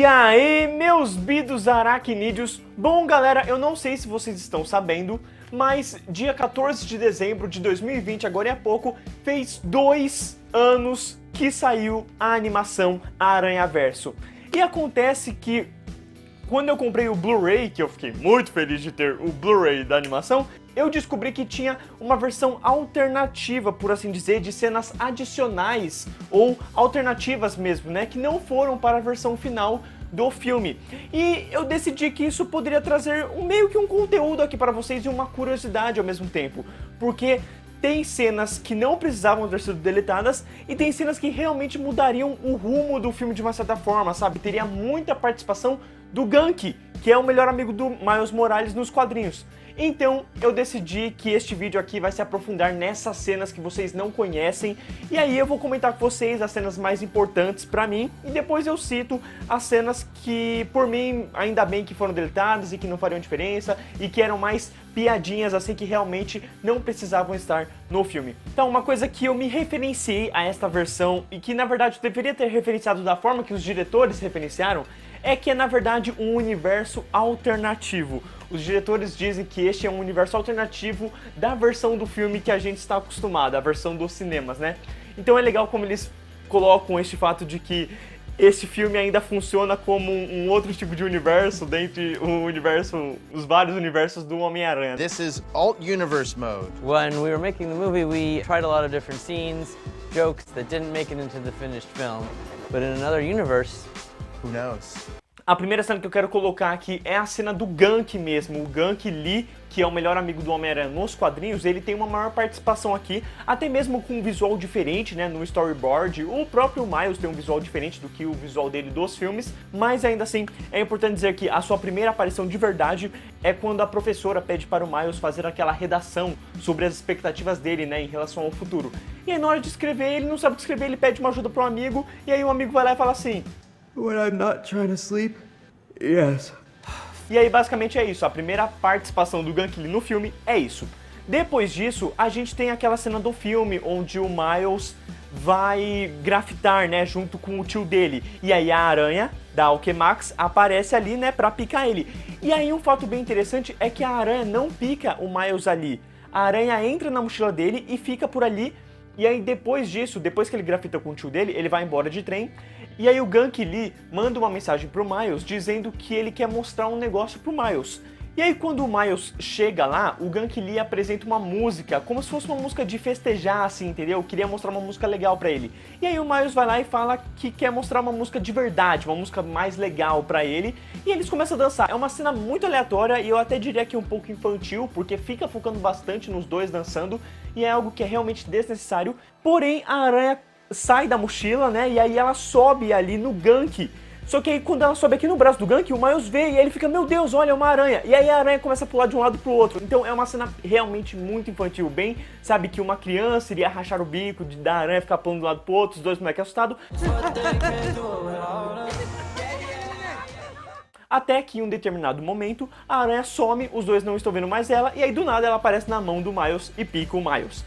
aí, meus bidos aracnídeos? Bom, galera, eu não sei se vocês estão sabendo, mas dia 14 de dezembro de 2020, agora é pouco, fez 2 anos que saiu a animação Aranhaverso. E acontece que quando eu comprei o Blu-ray, que eu fiquei muito feliz de ter o Blu-ray da animação, eu descobri que tinha uma versão alternativa, por assim dizer, de cenas adicionais ou alternativas mesmo, né, que não foram para a versão final do filme. E eu decidi que isso poderia trazer meio que um conteúdo aqui para vocês e uma curiosidade ao mesmo tempo, porque tem cenas que não precisavam ter sido deletadas e tem cenas que realmente mudariam o rumo do filme de uma certa forma, sabe? Teria muita participação do Ganke, que é o melhor amigo do Miles Morales nos quadrinhos. Então eu decidi que este vídeo aqui vai se aprofundar nessas cenas que vocês não conhecem, e aí eu vou comentar com vocês as cenas mais importantes pra mim, e depois eu cito as cenas que, por mim, ainda bem que foram deletadas e que não fariam diferença, e que eram mais piadinhas assim que realmente não precisavam estar no filme. Então, uma coisa que eu me referenciei a esta versão, e que na verdade eu deveria ter referenciado da forma que os diretores referenciaram, é que é na verdade um universo alternativo. Os diretores dizem que este é um universo alternativo da versão do filme que a gente está acostumado, a versão dos cinemas, né? Então é legal como eles colocam este fato de que este filme ainda funciona como um outro tipo de universo dentre o universo, os vários universos do Homem-Aranha. This is alt-universe mode. When we were making the movie, we tried a lot of different scenes, jokes that didn't make it into the finished film. But in another universe, Who knows? A primeira cena que eu quero colocar aqui é a cena do Ganke mesmo. O Ganke Lee, que é o melhor amigo do Homem-Aranha nos quadrinhos, ele tem uma maior participação aqui, até mesmo com um visual diferente, né, no storyboard. O próprio Miles tem um visual diferente do que o visual dele dos filmes, mas ainda assim é importante dizer que a sua primeira aparição de verdade é quando a professora pede para o Miles fazer aquela redação sobre as expectativas dele, né, em relação ao futuro. E aí na hora de escrever, ele não sabe o que escrever, ele pede uma ajuda para um amigo, e aí o amigo vai lá e fala assim: When I'm not trying to sleep, yes. E aí basicamente é isso, a primeira participação do Ganke Lee no filme é isso. Depois disso, a gente tem aquela cena do filme onde o Miles vai grafitar, né, junto com o tio dele. E aí a aranha da Alchemax aparece ali, né, pra picar ele. E aí um fato bem interessante é que a aranha não pica o Miles ali. A aranha entra na mochila dele e fica por ali. E aí depois disso, depois que ele grafita com o tio dele, ele vai embora de trem. E aí o Ganke Lee manda uma mensagem pro Miles dizendo que ele quer mostrar um negócio pro Miles. E aí quando o Miles chega lá, o Ganke Lee apresenta uma música, como se fosse uma música de festejar, assim, entendeu? Queria mostrar uma música legal pra ele. E aí o Miles vai lá e fala que quer mostrar uma música de verdade, uma música mais legal pra ele. E eles começam a dançar. É uma cena muito aleatória e eu até diria que um pouco infantil, porque fica focando bastante nos dois dançando. E é algo que é realmente desnecessário. Porém, a aranha sai da mochila, né, e aí ela sobe ali no Ganke. Só que aí quando ela sobe aqui no braço do Ganke, o Miles vê e aí ele fica, meu Deus, olha, é uma aranha. E aí a aranha começa a pular de um lado pro outro. Então é uma cena realmente muito infantil, bem, sabe, que uma criança iria rachar o bico da aranha ficar pulando de um lado pro outro, os dois moleques assustados. Até que em um determinado momento, a aranha some, os dois não estão vendo mais ela, e aí do nada ela aparece na mão do Miles e pica o Miles.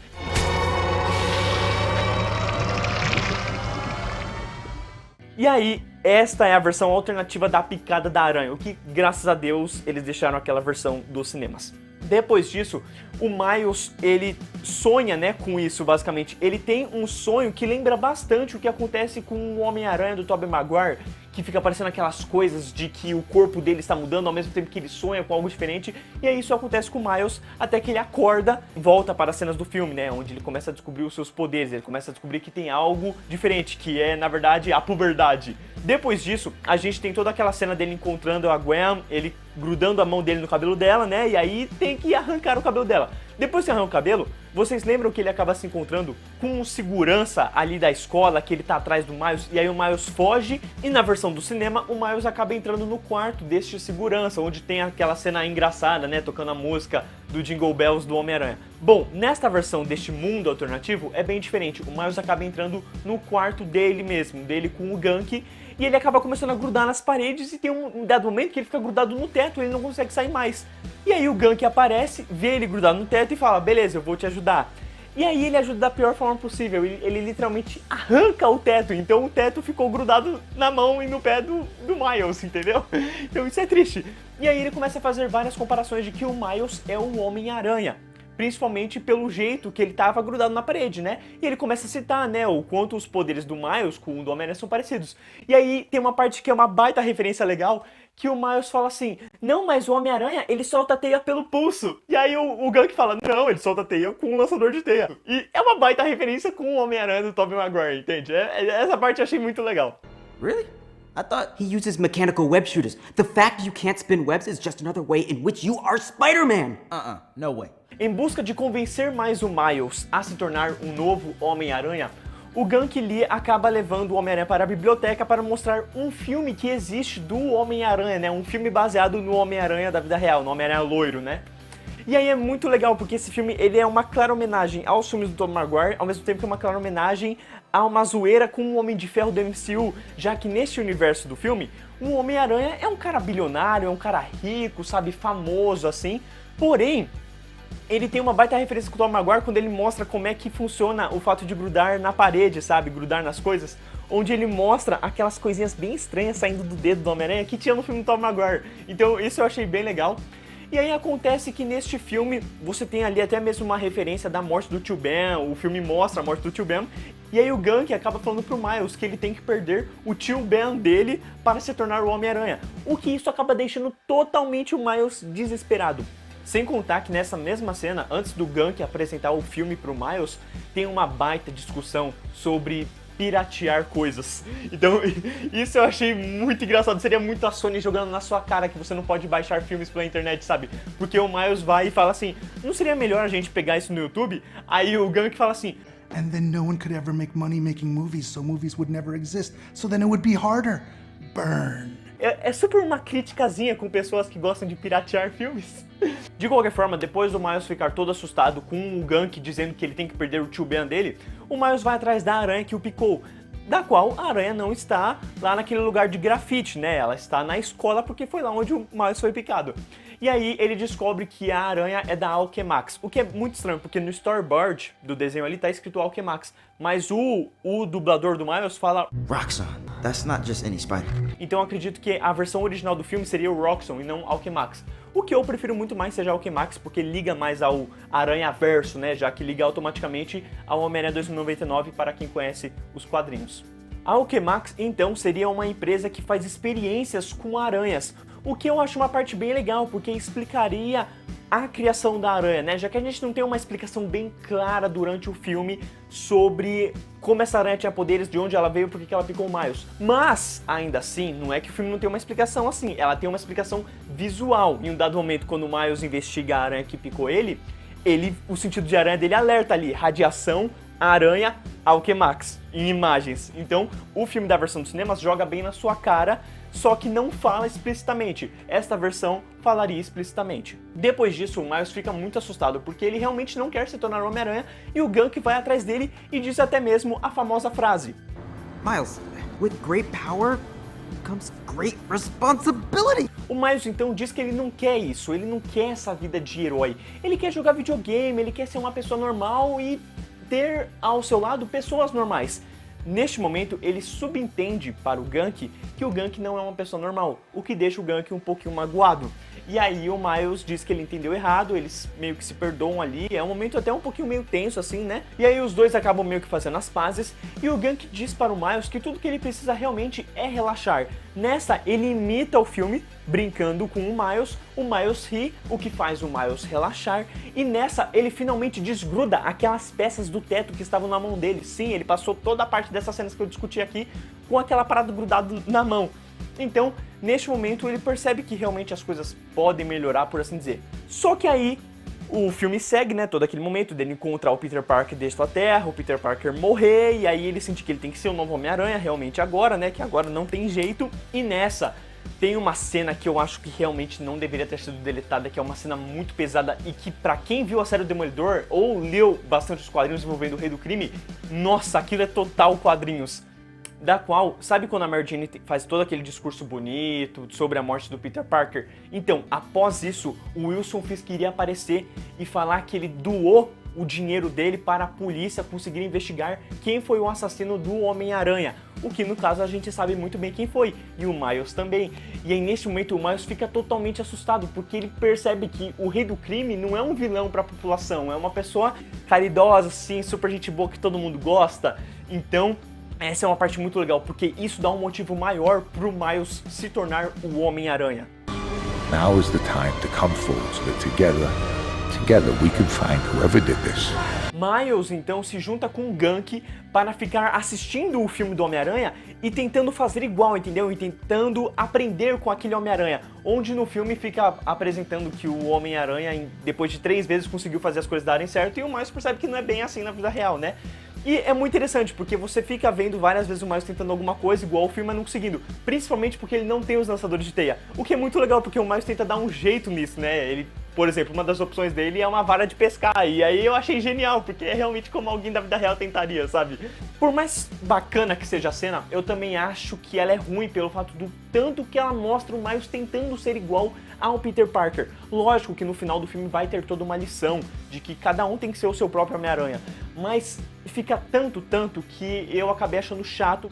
E aí, esta é a versão alternativa da picada da aranha, o que, graças a Deus, eles deixaram aquela versão dos cinemas. Depois disso, o Miles, ele sonha, né, com isso, basicamente. Ele tem um sonho que lembra bastante o que acontece com o Homem-Aranha do Tobey Maguire, que fica aparecendo aquelas coisas de que o corpo dele está mudando ao mesmo tempo que ele sonha com algo diferente. E aí isso acontece com o Miles, até que ele acorda e volta para as cenas do filme, né, onde ele começa a descobrir os seus poderes, ele começa a descobrir que tem algo diferente, que é, na verdade, a puberdade. Depois disso, a gente tem toda aquela cena dele encontrando a Gwen, ele grudando a mão dele no cabelo dela, né, e aí tem que arrancar o cabelo dela. Depois que arranca o cabelo, vocês lembram que ele acaba se encontrando com um segurança ali da escola, que ele tá atrás do Miles, e aí o Miles foge, e na versão do cinema, o Miles acaba entrando no quarto deste segurança, onde tem aquela cena engraçada, né, tocando a música do Jingle Bells do Homem-Aranha. Bom, nesta versão deste mundo alternativo, é bem diferente. O Miles acaba entrando no quarto dele mesmo, dele com o Ganke, e ele acaba começando a grudar nas paredes, e tem um dado momento que ele fica grudado no teto, ele não consegue sair mais. E aí o Ganke aparece, vê ele grudado no teto e fala, beleza, eu vou te ajudar. E aí ele ajuda da pior forma possível, ele literalmente arranca o teto, então o teto ficou grudado na mão e no pé do Miles, entendeu? Então isso é triste. E aí ele começa a fazer várias comparações de que o Miles é o Homem-Aranha, principalmente pelo jeito que ele tava grudado na parede, né? E ele começa a citar, né, o quanto os poderes do Miles com o do Homem-Aranha são parecidos. E aí tem uma parte que é uma baita referência legal, que o Miles fala assim, não, mas o Homem-Aranha, ele solta teia pelo pulso. E aí o Gank fala, não, ele solta teia com um lançador de teia. E é uma baita referência com o Homem-Aranha do Tobey Maguire, entende? Essa parte eu achei muito legal. Really? I thought He uses mechanical web shooters. The fact you can't spin webs is just another way in which you are Spider-Man. no way. Em busca de convencer mais o Miles a se tornar um novo Homem-Aranha, o Gank Lee acaba levando o Homem-Aranha para a biblioteca para mostrar um filme que existe do Homem-Aranha, né? Um filme baseado no Homem-Aranha da vida real, no Homem-Aranha loiro, né? E aí é muito legal, porque esse filme ele é uma clara homenagem aos filmes do Tobey Maguire, ao mesmo tempo que é uma clara homenagem a uma zoeira com o Homem de Ferro do MCU, já que neste universo do filme, o Homem-Aranha é um cara bilionário, é um cara rico, sabe, famoso, assim, porém, ele tem uma baita referência com o Tobey Maguire quando ele mostra como é que funciona o fato de grudar na parede, sabe? Grudar nas coisas. Onde ele mostra aquelas coisinhas bem estranhas saindo do dedo do Homem-Aranha que tinha no filme do Tobey Maguire. Então isso eu achei bem legal. E aí acontece que neste filme você tem ali até mesmo uma referência da morte do Tio Ben. O filme mostra a morte do Tio Ben. E aí o Gank acaba falando pro Miles que ele tem que perder o Tio Ben dele para se tornar o Homem-Aranha. O que isso acaba deixando totalmente o Miles desesperado. Sem contar que nessa mesma cena, antes do Gank apresentar o filme pro Miles, tem uma baita discussão sobre piratear coisas. Então, isso eu achei muito engraçado. Seria muito a Sony jogando na sua cara que você não pode baixar filmes pela internet, sabe? Porque o Miles vai e fala assim, não seria melhor a gente pegar isso no YouTube? Aí o Gank fala assim, And then no one could ever make money making movies, so movies would never exist. So then it would be harder. Burn. É super uma criticazinha com pessoas que gostam de piratear filmes. De qualquer forma, depois do Miles ficar todo assustado com o Gank dizendo que ele tem que perder o Tio Ben dele, o Miles vai atrás da aranha que o picou, da qual a aranha não está lá naquele lugar de grafite, né? Ela está na escola porque foi lá onde o Miles foi picado. E aí ele descobre que a aranha é da Alchemax, o que é muito estranho, porque no storyboard do desenho ali tá escrito Alchemax, mas o dublador do Miles fala Roxxon. That's not just any spider. Então eu acredito que a versão original do filme seria o Roxxon e não Alchemax. O que eu prefiro muito mais seja Alchemax, porque liga mais ao Aranhaverso, né? Já que liga automaticamente ao Homem-Aranha 2099 para quem conhece os quadrinhos. A Alchemax, então, seria uma empresa que faz experiências com aranhas, o que eu acho uma parte bem legal, porque explicaria a criação da aranha, né? Já que a gente não tem uma explicação bem clara durante o filme sobre como essa aranha tinha poderes, de onde ela veio, por que ela picou o Miles. Mas, ainda assim, não é que o filme não tem uma explicação assim, ela tem uma explicação visual. Em um dado momento, quando o Miles investiga a aranha que picou ele, o sentido de aranha dele alerta ali, radiação, aranha, Alchemax, em imagens. Então, o filme da versão dos cinemas joga bem na sua cara, só que não fala explicitamente. Esta versão falaria explicitamente. Depois disso, o Miles fica muito assustado, porque ele realmente não quer se tornar Homem-Aranha, e o Gank vai atrás dele e diz até mesmo a famosa frase: Miles, with great power comes great responsibility. O Miles então diz que ele não quer isso, ele não quer essa vida de herói. Ele quer jogar videogame, ele quer ser uma pessoa normal e ter ao seu lado pessoas normais. Neste momento, ele subentende para o Gank que o Gank não é uma pessoa normal, o que deixa o Gank um pouquinho magoado. E aí o Miles diz que ele entendeu errado, eles meio que se perdoam ali, é um momento até um pouquinho meio tenso assim, né? E aí os dois acabam meio que fazendo as pazes, e o Gank diz para o Miles que tudo que ele precisa realmente é relaxar. Nessa, ele imita o filme, brincando com o Miles ri, o que faz o Miles relaxar, e nessa ele finalmente desgruda aquelas peças do teto que estavam na mão dele. Sim, ele passou toda a parte dessas cenas que eu discuti aqui com aquela parada grudada na mão. Então, neste momento, ele percebe que realmente as coisas podem melhorar, por assim dizer. Só que aí, o filme segue, né, todo aquele momento dele encontrar o Peter Parker desta Terra, o Peter Parker morrer, e aí ele sente que ele tem que ser o novo Homem-Aranha realmente agora, né, que agora não tem jeito. E nessa, tem uma cena que eu acho que realmente não deveria ter sido deletada, que é uma cena muito pesada e que pra quem viu a série do Demolidor ou leu bastante os quadrinhos envolvendo o Rei do Crime, nossa, aquilo é total quadrinhos. Da qual, sabe quando a Mary Jane faz todo aquele discurso bonito sobre a morte do Peter Parker? Então, após isso, o Wilson Fisk iria aparecer e falar que ele doou o dinheiro dele para a polícia conseguir investigar quem foi o assassino do Homem-Aranha. O que no caso a gente sabe muito bem quem foi, e o Miles também. E aí nesse momento o Miles fica totalmente assustado, porque ele percebe que o rei do crime não é um vilão para a população, é uma pessoa caridosa, assim, super gente boa que todo mundo gosta. Então essa é uma parte muito legal, porque isso dá um motivo maior pro Miles se tornar o Homem-Aranha. Now is the time to come forward so that together we can find whoever did this. Miles então se junta com o Ganke para ficar assistindo o filme do Homem-Aranha e tentando fazer igual, entendeu? E tentando aprender com aquele Homem-Aranha, onde no filme fica apresentando que o Homem-Aranha, depois de 3 vezes, conseguiu fazer as coisas darem certo, e o Miles percebe que não é bem assim na vida real, né? E é muito interessante, porque você fica vendo várias vezes o Miles tentando alguma coisa igual o filme, mas não conseguindo. Principalmente porque ele não tem os lançadores de teia. O que é muito legal, porque o Miles tenta dar um jeito nisso, né? Ele, por exemplo, uma das opções dele é uma vara de pescar. E aí eu achei genial, porque é realmente como alguém da vida real tentaria, sabe? Por mais bacana que seja a cena, eu também acho que ela é ruim pelo fato do tanto que ela mostra o Miles tentando ser igual ao Peter Parker. Lógico que no final do filme vai ter toda uma lição de que cada um tem que ser o seu próprio Homem-Aranha. Mas fica tanto que eu acabei achando chato.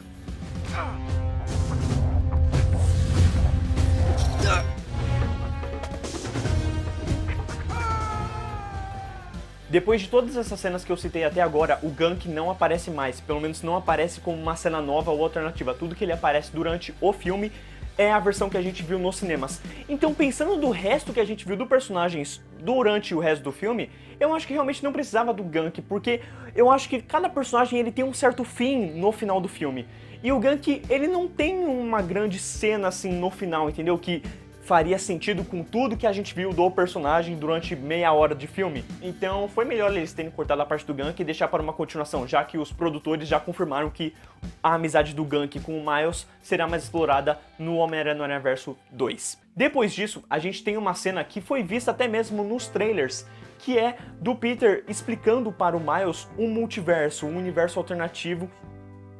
Depois de todas essas cenas que eu citei até agora, o Ganke não aparece mais, pelo menos não aparece como uma cena nova ou alternativa. Tudo que ele aparece durante o filme é a versão que a gente viu nos cinemas. Então, pensando do resto que a gente viu do personagens durante o resto do filme, eu acho que realmente não precisava do Ganke, porque eu acho que cada personagem ele tem um certo fim no final do filme. E o Ganke, ele não tem uma grande cena assim no final, entendeu? Que faria sentido com tudo que a gente viu do personagem durante meia hora de filme. Então foi melhor eles terem cortado a parte do Ganke e deixar para uma continuação, já que os produtores já confirmaram que a amizade do Ganke com o Miles será mais explorada no Homem-Aranha no Aranhaverso 2. Depois disso, a gente tem uma cena que foi vista até mesmo nos trailers, que é do Peter explicando para o Miles um multiverso, um universo alternativo,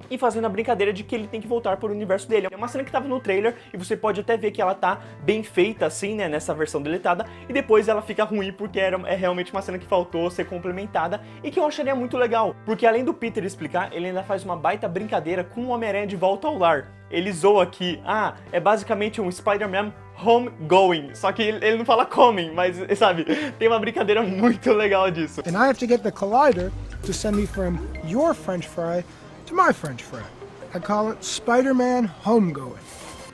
e fazendo a brincadeira de que ele tem que voltar para o universo dele. É uma cena que tava no trailer e você pode até ver que ela tá bem feita assim, né, nessa versão deletada, e depois ela fica ruim porque é realmente uma cena que faltou ser complementada e que eu acharia muito legal, porque além do Peter explicar, ele ainda faz uma baita brincadeira com o Homem-Aranha de volta ao lar. Ele zoa aqui, é basicamente um Spider-Man homegoing, só que ele não fala coming, mas sabe, tem uma brincadeira muito legal disso. And I have to get the collider to send me from your French fry to my French fry. I call it Spider-Man Homegoing.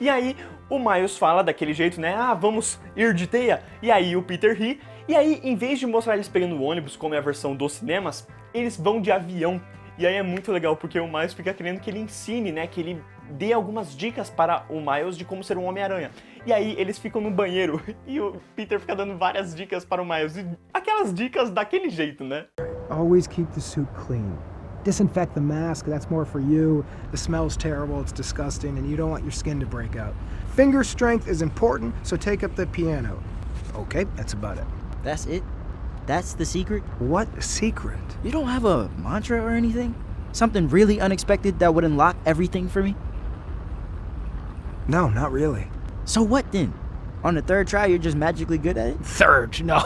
E aí o Miles fala daquele jeito, né? Vamos ir de teia. E aí o Peter ri. E aí, em vez de mostrar eles pegando o ônibus, como é a versão dos cinemas, eles vão de avião. E aí é muito legal, porque o Miles fica querendo que ele ensine, né? Que ele dê algumas dicas para o Miles de como ser um Homem-Aranha. E aí eles ficam no banheiro e o Peter fica dando várias dicas para o Miles. E aquelas dicas daquele jeito, né? Always keep the suit clean. Disinfect the mask, that's more for you. The smell's terrible, it's disgusting, and you don't want your skin to break out. Finger strength is important, so take up the piano. Okay, that's about it. That's it? That's the secret? What secret? You don't have a mantra or anything? Something really unexpected that would unlock everything for me? No, not really. So what then? On the third try, you're just magically good at it? Third? No,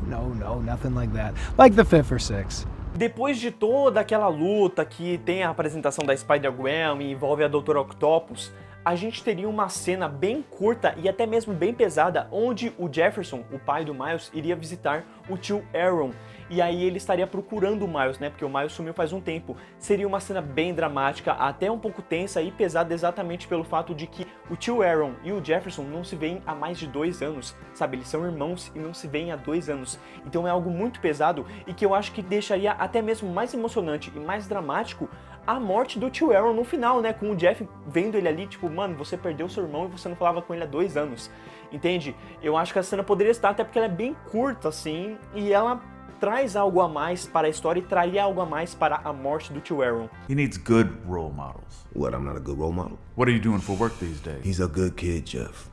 no, nothing like that. Like the fifth or sixth. Depois de toda aquela luta que tem a apresentação da Spider-Gwen e envolve a Dr. Octopus, a gente teria uma cena bem curta e até mesmo bem pesada, onde o Jefferson, o pai do Miles, iria visitar o tio Aaron. E aí ele estaria procurando o Miles, né? Porque o Miles sumiu faz um tempo. Seria uma cena bem dramática, até um pouco tensa e pesada exatamente pelo fato de que o tio Aaron e o Jefferson não se veem há mais de 2 anos, sabe? Eles são irmãos e não se veem há 2 anos. Então é algo muito pesado e que eu acho que deixaria até mesmo mais emocionante e mais dramático a morte do tio Aaron no final, né? Com o Jeff vendo ele ali, tipo, mano, você perdeu seu irmão e você não falava com ele há 2 anos. Entende? Eu acho que a cena poderia estar, até porque ela é bem curta, assim, e ela traz algo a mais para a história e traria algo a mais para a morte do tio Aaron. He needs good role models. What, I'm not a good role model? What are you doing for work these days? He's a good kid, Jeff.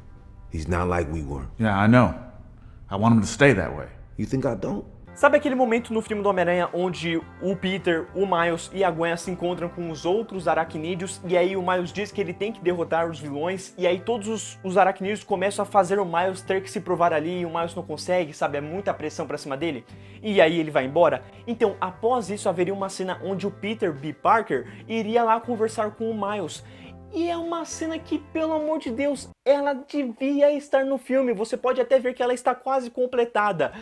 He's not like we were. Yeah, I know. I want him to stay that way. You think I don't? Sabe aquele momento no filme do Homem-Aranha onde o Peter, o Miles e a Gwen se encontram com os outros aracnídeos e aí o Miles diz que ele tem que derrotar os vilões e aí todos os aracnídeos começam a fazer o Miles ter que se provar ali e o Miles não consegue, sabe? É muita pressão pra cima dele e aí ele vai embora. Então, após isso, haveria uma cena onde o Peter B. Parker iria lá conversar com o Miles. E é uma cena que, pelo amor de Deus, ela devia estar no filme. Você pode até ver que ela está quase completada.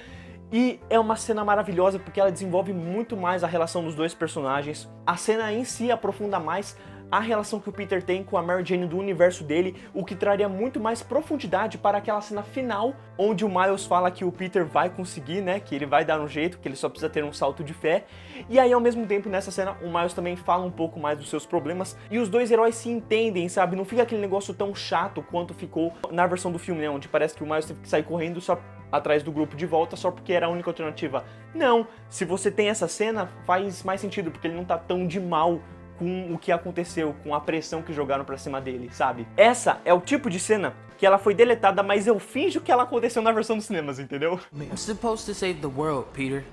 E é uma cena maravilhosa porque ela desenvolve muito mais a relação dos dois personagens. A cena em si aprofunda mais a relação que o Peter tem com a Mary Jane do universo dele, o que traria muito mais profundidade para aquela cena final, onde o Miles fala que o Peter vai conseguir, né, que ele vai dar um jeito, que ele só precisa ter um salto de fé. E aí, ao mesmo tempo, nessa cena, o Miles também fala um pouco mais dos seus problemas, e os dois heróis se entendem, sabe? Não fica aquele negócio tão chato quanto ficou na versão do filme, né, onde parece que o Miles teve que sair correndo só atrás do grupo de volta só porque era a única alternativa. Não, se você tem essa cena, faz mais sentido, porque ele não tá tão de mal com o que aconteceu, com a pressão que jogaram pra cima dele, sabe? Essa é o tipo de cena que ela foi deletada, mas eu finjo que ela aconteceu na versão dos cinemas, entendeu? I'm supposed to save the world, Peter.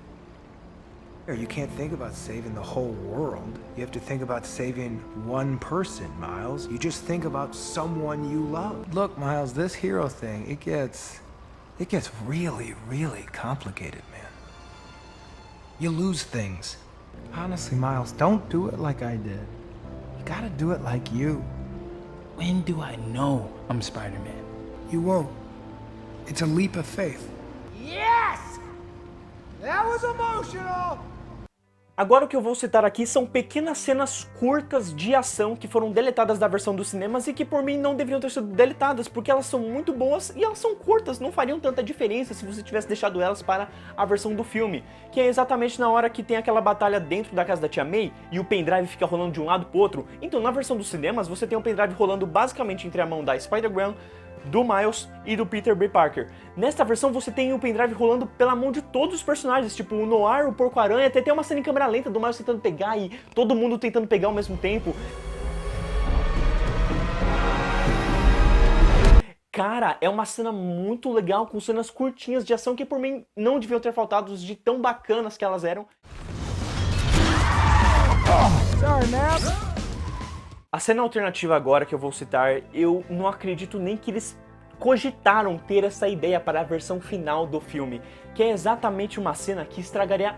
You can't think about saving the whole world. You have to think about saving one person, Miles. You just think about someone you love. Look, Miles, this hero thing, it gets really, really complicated, man. You lose things. Honestly, Miles, don't do it like I did. You gotta do it like you. When do I know I'm Spider-Man? You won't. It's a leap of faith. Yes! That was emotional! Agora o que eu vou citar aqui são pequenas cenas curtas de ação que foram deletadas da versão dos cinemas e que por mim não deveriam ter sido deletadas, porque elas são muito boas e elas são curtas, não fariam tanta diferença se você tivesse deixado elas para a versão do filme, que é exatamente na hora que tem aquela batalha dentro da casa da Tia May e o pendrive fica rolando de um lado pro outro. Então na versão dos cinemas você tem o pendrive rolando basicamente entre a mão da Spider-Gwen, do Miles e do Peter B. Parker. Nesta versão você tem o pendrive rolando pela mão de todos os personagens, tipo o Noir, o Porco-Aranha, até tem uma cena em câmera lenta do Miles tentando pegar e todo mundo tentando pegar ao mesmo tempo. Cara, é uma cena muito legal, com cenas curtinhas de ação que por mim não deviam ter faltado, de tão bacanas que elas eram. Sorry, man. A cena alternativa agora que eu vou citar, eu não acredito nem que eles cogitaram ter essa ideia para a versão final do filme, que é exatamente uma cena que estragaria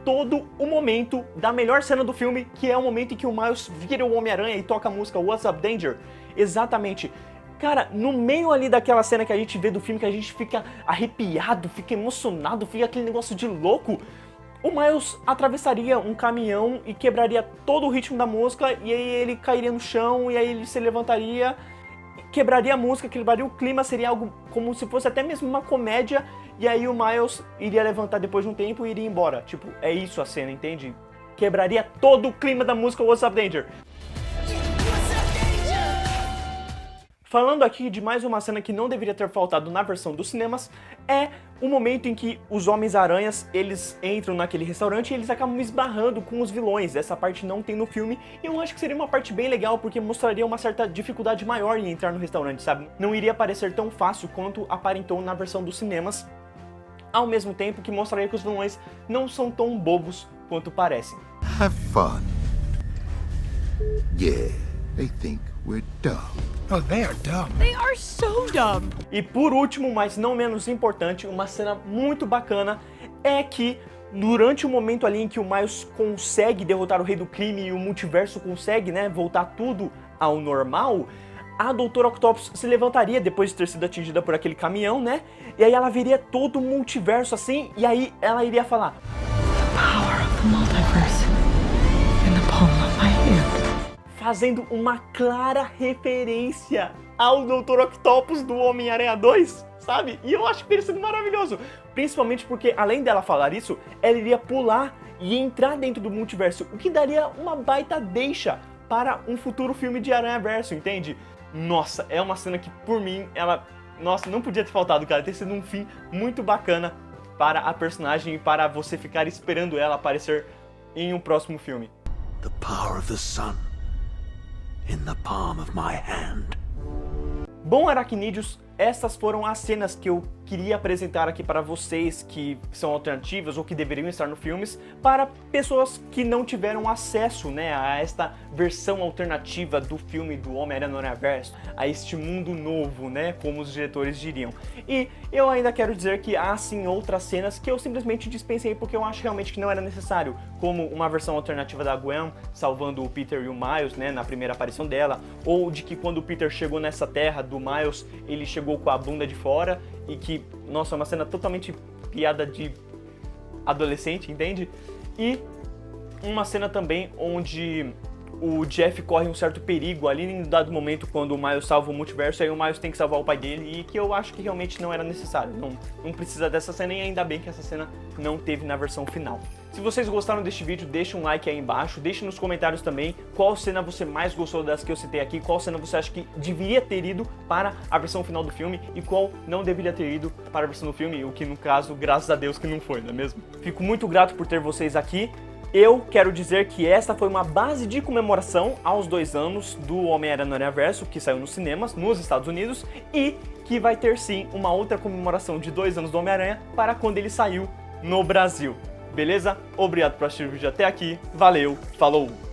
todo o momento da melhor cena do filme, que é o momento em que o Miles vira o Homem-Aranha e toca a música What's Up Danger. Exatamente. Cara, no meio ali daquela cena que a gente vê do filme, que a gente fica arrepiado, fica emocionado, fica aquele negócio de louco, o Miles atravessaria um caminhão e quebraria todo o ritmo da música, e aí ele cairia no chão, e aí ele se levantaria, quebraria a música, quebraria o clima, seria algo como se fosse até mesmo uma comédia, e aí o Miles iria levantar depois de um tempo e iria embora. Tipo, é isso a cena, entende? Quebraria todo o clima da música What's Up Danger. Falando aqui de mais uma cena que não deveria ter faltado na versão dos cinemas, é o momento em que os Homens-Aranhas, eles entram naquele restaurante e eles acabam esbarrando com os vilões. Essa parte não tem no filme e eu acho que seria uma parte bem legal porque mostraria uma certa dificuldade maior em entrar no restaurante, sabe? Não iria parecer tão fácil quanto aparentou na versão dos cinemas, ao mesmo tempo que mostraria que os vilões não são tão bobos quanto parecem. Have fun. Yeah, they think we're dumb. Oh, they are dumb. They are so dumb. E por último, mas não menos importante, uma cena muito bacana é que durante o momento ali em que o Miles consegue derrotar o Rei do Crime e o multiverso consegue, né, voltar tudo ao normal, a Doutora Octopus se levantaria depois de ter sido atingida por aquele caminhão, né? E aí ela veria todo o multiverso assim, e aí ela iria falar: The power of the multiverse in the palm of my hand. Fazendo uma clara referência ao Dr. Octopus do Homem-Aranha 2, sabe? E eu acho que teria sido maravilhoso, principalmente porque, além dela falar isso, ela iria pular e entrar dentro do multiverso, o que daria uma baita deixa para um futuro filme de Aranhaverso, entende? Nossa, é uma cena que, por mim, ela... Nossa, não podia ter faltado, cara, ter sido um fim muito bacana para a personagem e para você ficar esperando ela aparecer em um próximo filme. The power of the sun in the palm of my hand. Bom, aracnídeos, essas foram as cenas que eu queria apresentar aqui para vocês que são alternativas ou que deveriam estar no filmes, para pessoas que não tiveram acesso, né, a esta versão alternativa do filme do Homem-Aranha no Universo, a este mundo novo, né, como os diretores diriam. E eu ainda quero dizer que há sim outras cenas que eu simplesmente dispensei porque eu acho realmente que não era necessário, como uma versão alternativa da Gwen salvando o Peter e o Miles, né, na primeira aparição dela, ou de que quando o Peter chegou nessa terra do Miles, ele chegou com a bunda de fora, e que, nossa, é uma cena totalmente piada de adolescente, entende? E uma cena também onde o Jeff corre um certo perigo ali em um dado momento quando o Miles salva o multiverso, aí o Miles tem que salvar o pai dele, e que eu acho que realmente não era necessário, não precisa dessa cena, e ainda bem que essa cena não teve na versão final. Se vocês gostaram deste vídeo, deixe um like aí embaixo, deixe nos comentários também qual cena você mais gostou das que eu citei aqui, qual cena você acha que deveria ter ido para a versão final do filme e qual não deveria ter ido para a versão do filme, o que no caso, graças a Deus que não foi, não é mesmo? Fico muito grato por ter vocês aqui. Eu quero dizer que esta foi uma base de comemoração aos 2 anos do Homem-Aranha no Universo, que saiu nos cinemas, nos Estados Unidos, e que vai ter sim uma outra comemoração de 2 anos do Homem-Aranha para quando ele saiu no Brasil. Beleza? Obrigado por assistir o vídeo até aqui, valeu, falou!